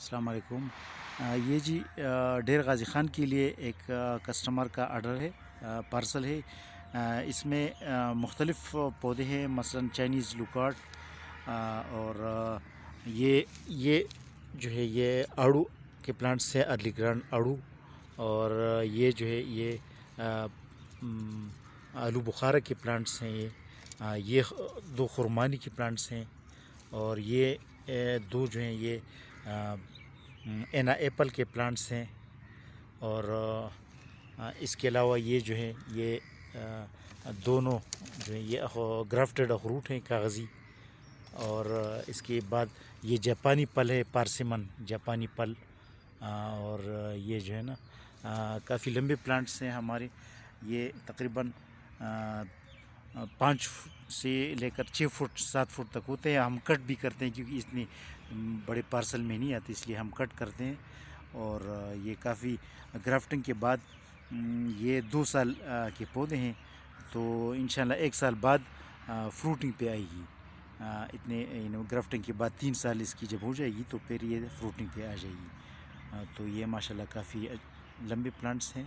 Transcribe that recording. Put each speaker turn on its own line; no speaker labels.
السلام علیکم۔ یہ جی ڈیر غازی خان کے لیے ایک کسٹمر کا آرڈر ہے، پارسل ہے۔ اس میں مختلف پودے ہیں، مثلا چائنیز لوکارٹ، اور یہ جو ہے یہ آڑو کے پلانٹس ہے، ارلی گرانڈ آڑو، اور یہ جو ہے یہ آلو بخارا کے پلانٹس ہیں۔ یہ دو خرمانی کے پلانٹس ہیں، اور یہ دو جو ہیں یہ اینا ایپل کے پلانٹس ہیں، اور اس کے علاوہ یہ جو ہے یہ دونوں جو ہیں یہ گرافٹڈ اخروٹ ہیں، کاغذی، اور اس کے بعد یہ جاپانی پل ہے، پارسیمن جاپانی پل، اور یہ جو ہے نا کافی لمبے پلانٹس ہیں ہمارے۔ یہ تقریباً 5 سے لے کر 6 فٹ 7 فٹ تک ہوتے ہیں۔ ہم کٹ بھی کرتے ہیں کیونکہ اتنے بڑے پارسل میں نہیں آتے، اس لیے ہم کٹ کرتے ہیں۔ اور یہ کافی گرافٹنگ کے بعد یہ 2 سال کے پودے ہیں، تو انشاءاللہ 1 سال بعد فروٹنگ پہ آئے گی۔ اتنے گرافٹنگ کے بعد 3 سال اس کی جب ہو جائے گی تو پھر یہ فروٹنگ پہ آ جائے گی۔ تو یہ ماشاءاللہ کافی لمبے پلانٹس ہیں۔